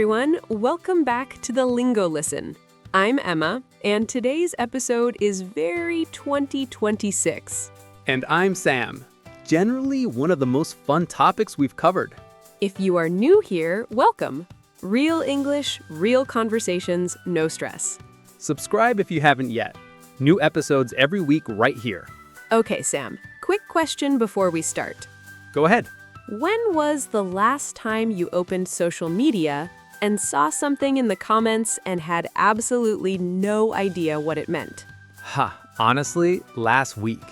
everyone. Welcome back to the Lingo Listen. I'm Emma, and today's episode is very 2026. And I'm Sam. Generally, one of the most fun topics we've covered. If you are new here, welcome. Real English, real conversations, no stress. Subscribe if you haven't yet. New episodes every week right here. Okay, Sam, quick question before we start. Go ahead. When was the last time you opened social media and saw something in the comments and had absolutely no idea what it meant? Honestly, last week.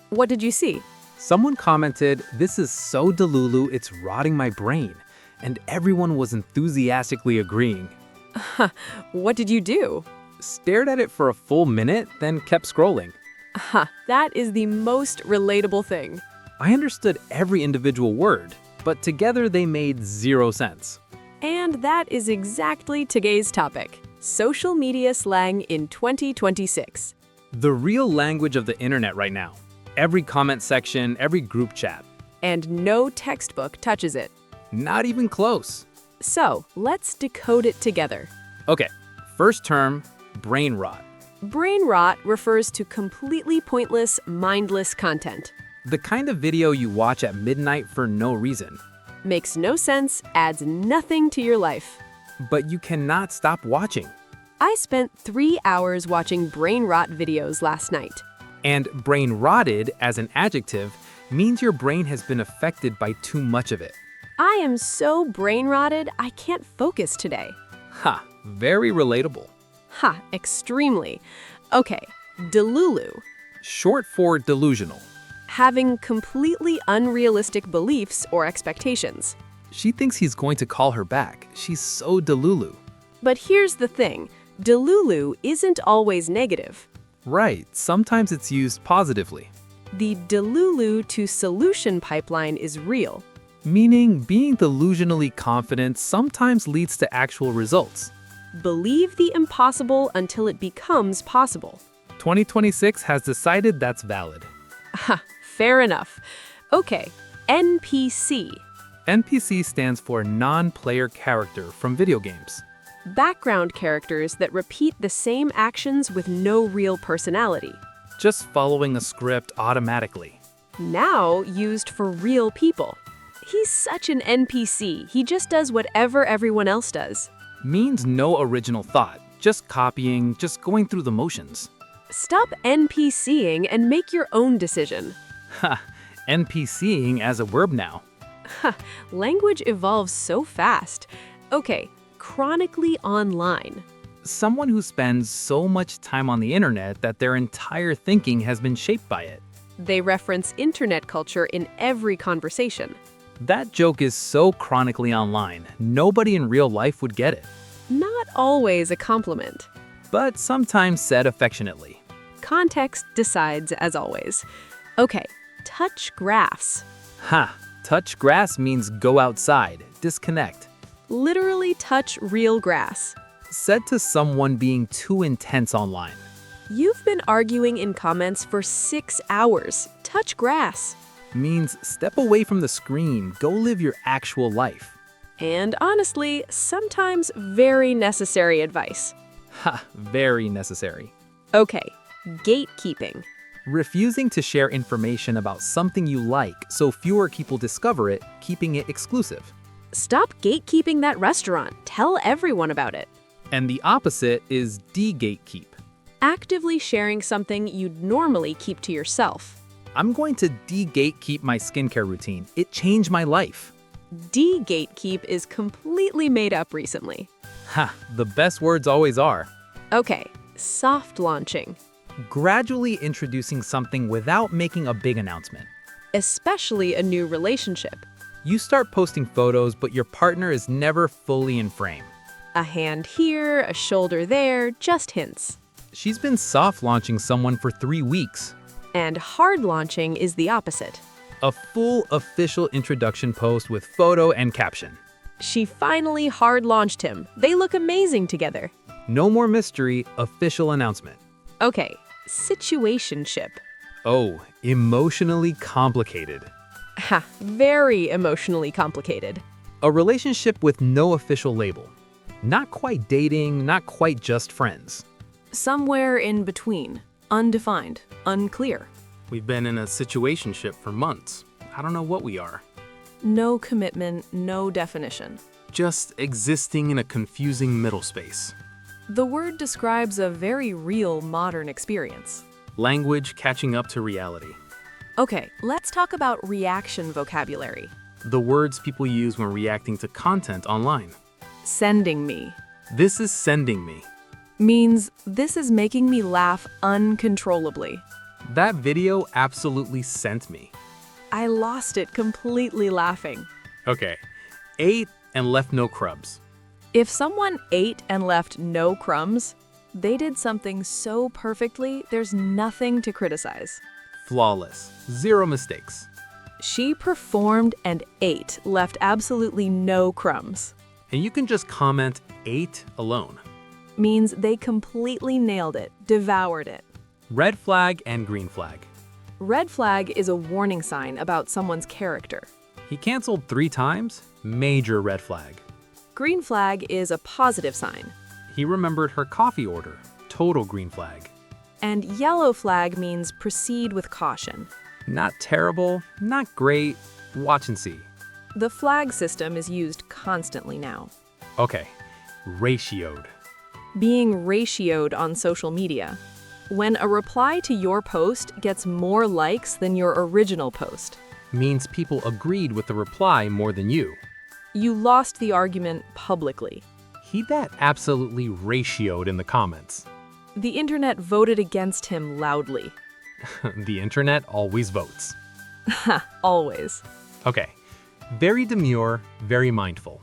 What did you see? Someone commented, "This is so delulu, it's rotting my brain." And everyone was enthusiastically agreeing. What did you do? Stared at it for a full minute, then kept scrolling. That is the most relatable thing. I understood every individual word, but together they made zero sense. And that is exactly today's topic, social media slang in 2026. The real language of the internet right now. Every comment section, every group chat. And no textbook touches it. Not even close. So, let's decode it together. Okay, first term, brain rot. Brain rot refers to completely pointless, mindless content. The kind of video you watch at midnight for no reason. Makes no sense, adds nothing to your life. But you cannot stop watching. I spent 3 hours watching brain rot videos last night. And brain rotted, as an adjective, means your brain has been affected by too much of it. I am so brain rotted, I can't focus today. Very relatable. Extremely. Okay, delulu. Short for delusional. Having completely unrealistic beliefs or expectations. She thinks he's going to call her back. She's so delulu. But here's the thing, delulu isn't always negative. Right, sometimes it's used positively. The delulu to solution pipeline is real. Meaning, being delusionally confident sometimes leads to actual results. Believe the impossible until it becomes possible. 2026 has decided that's valid. Fair enough. Okay, NPC. NPC stands for non-player character from video games. Background characters that repeat the same actions with no real personality. Just following a script automatically. Now used for real people. He's such an NPC, he just does whatever everyone else does. Means no original thought, just copying, just going through the motions. Stop NPCing and make your own decision. NPCing as a verb now. Language evolves so fast. Okay, chronically online. Someone who spends so much time on the internet that their entire thinking has been shaped by it. They reference internet culture in every conversation. That joke is so chronically online, nobody in real life would get it. Not always a compliment. But sometimes said affectionately. Context decides as always. Okay, touch grass. Touch grass means go outside, disconnect. Literally touch real grass. Said to someone being too intense online. You've been arguing in comments for 6 hours. Touch grass. Means step away from the screen, go live your actual life. And honestly, sometimes very necessary advice. Very necessary. Okay, gatekeeping. Refusing to share information about something you like so fewer people discover it, keeping it exclusive. Stop gatekeeping that restaurant. Tell everyone about it. And the opposite is de-gatekeep. Actively sharing something you'd normally keep to yourself. I'm going to de-gatekeep my skincare routine. It changed my life. De-gatekeep is completely made up recently. The best words always are. Okay, soft launching. Gradually introducing something without making a big announcement. Especially a new relationship. You start posting photos, but your partner is never fully in frame. A hand here, a shoulder there, just hints. She's been soft launching someone for 3 weeks. And hard launching is the opposite. A full official introduction post with photo and caption. She finally hard launched him. They look amazing together. No more mystery, official announcement. Okay, situationship. Oh, emotionally complicated. Very emotionally complicated. A relationship with no official label. Not quite dating, not quite just friends. Somewhere in between. Undefined. Unclear. We've been in a situationship for months. I don't know what we are. No commitment, no definition. Just existing in a confusing middle space. The word describes a very real modern experience. Language catching up to reality. Okay, let's talk about reaction vocabulary. The words people use when reacting to content online. Sending me This is sending me. means this is making me laugh uncontrollably. That video absolutely sent me. I lost it completely laughing. Okay, ate and left no crumbs. If someone ate and left no crumbs, they did something so perfectly, there's nothing to criticize. Flawless, zero mistakes. She performed and ate, left absolutely no crumbs. And you can just comment ate alone. Means they completely nailed it, devoured it. Red flag and green flag. Red flag is a warning sign about someone's character. He canceled 3 times, major red flag. Green flag is a positive sign. He remembered her coffee order, total green flag. And yellow flag means proceed with caution. Not terrible, not great, watch and see. The flag system is used constantly now. Okay, ratioed. Being ratioed on social media. When a reply to your post gets more likes than your original post. Means people agreed with the reply more than you. You lost the argument publicly. He that absolutely ratioed in the comments. The internet voted against him loudly. The internet always votes. Ha, always. Okay, very demure, very mindful.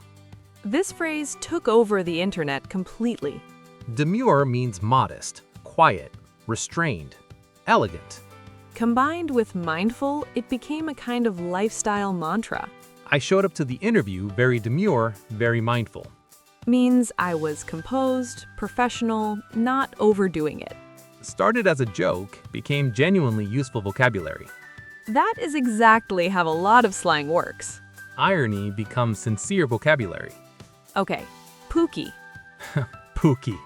This phrase took over the internet completely. Demure means modest, quiet, restrained, elegant. Combined with mindful, it became a kind of lifestyle mantra. I showed up to the interview very demure, very mindful. Means I was composed, professional, not overdoing it. Started as a joke, became genuinely useful vocabulary. That is exactly how a lot of slang works. Irony becomes sincere vocabulary. Okay, pookie, Pookie.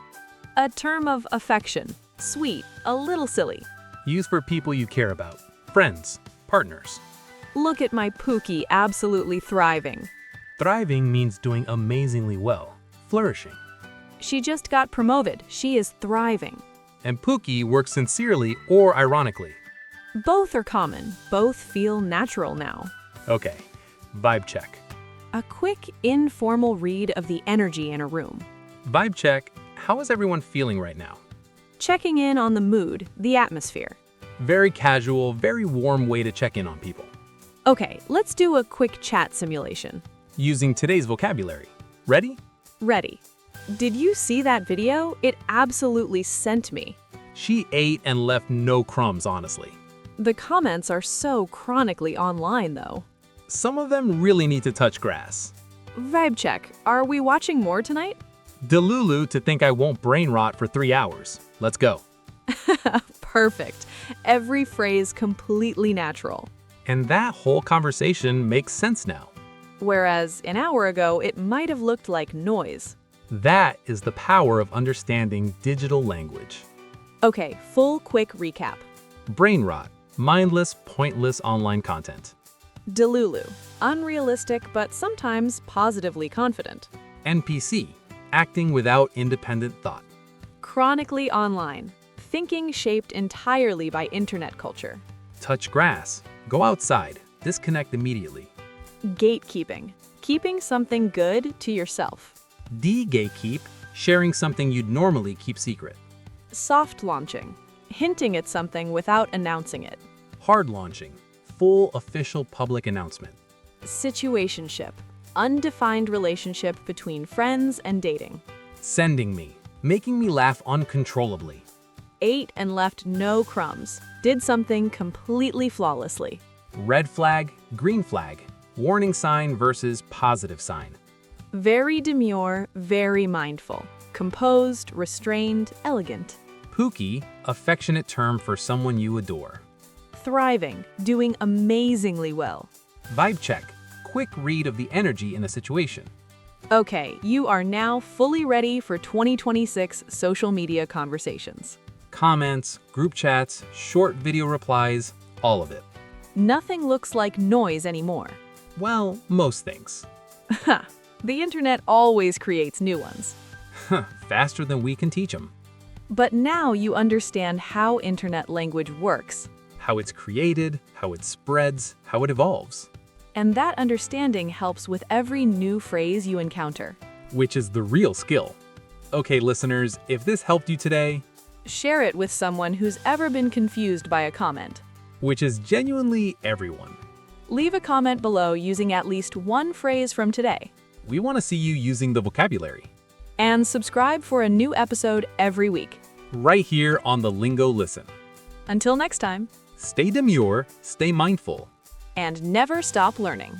a term of affection, sweet, a little silly. Used for people you care about. Friends, partners. Look at my pookie absolutely thriving. Thriving means doing amazingly well, flourishing. She just got promoted. She is thriving. And Pookie works sincerely or ironically. Both are common. Both feel natural now. Okay, vibe check. A quick, informal read of the energy in a room. Vibe check, how is everyone feeling right now? Checking in on the mood, the atmosphere. Very casual, very warm way to check in on people. Okay, let's do a quick chat simulation. Using today's vocabulary. Ready? Ready. Did you see that video? It absolutely sent me. She ate and left no crumbs, honestly. The comments are so chronically online, though. Some of them really need to touch grass. Vibe check. Are we watching more tonight? Delulu to think I won't brain rot for 3 hours. Let's go. Perfect. Every phrase completely natural. And that whole conversation makes sense now. Whereas an hour ago, it might have looked like noise. That is the power of understanding digital language. Okay, full quick recap. Brain rot, mindless, pointless online content. Delulu, unrealistic but sometimes positively confident. NPC, acting without independent thought. Chronically online, thinking shaped entirely by internet culture. Touch grass, go outside, disconnect immediately. Gatekeeping, keeping something good to yourself. De-gatekeep, sharing something you'd normally keep secret. Soft launching, hinting at something without announcing it. Hard launching, full official public announcement. Situationship, undefined relationship between friends and dating. Sending me, making me laugh uncontrollably. Ate and left no crumbs, did something completely flawlessly. Red flag, green flag, warning sign versus positive sign. Very demure, very mindful. Composed, restrained, elegant. Pookie, affectionate term for someone you adore. Thriving, doing amazingly well. Vibe check, quick read of the energy in a situation. Okay, you are now fully ready for 2026 social media conversations. Comments, group chats, short video replies, all of it. Nothing looks like noise anymore. Well, most things. Ha! The internet always creates new ones. Faster than we can teach them. But now you understand how internet language works. How it's created, how it spreads, how it evolves. And that understanding helps with every new phrase you encounter. Which is the real skill. Okay, listeners, if this helped you today, Share it with someone who's ever been confused by a comment. which is genuinely everyone, Leave a comment below using at least one phrase from today. we want to see you using the vocabulary. And subscribe for a new episode every week. Right here on the Lingo Listen. Until next time, Stay demure, stay mindful. and never stop learning.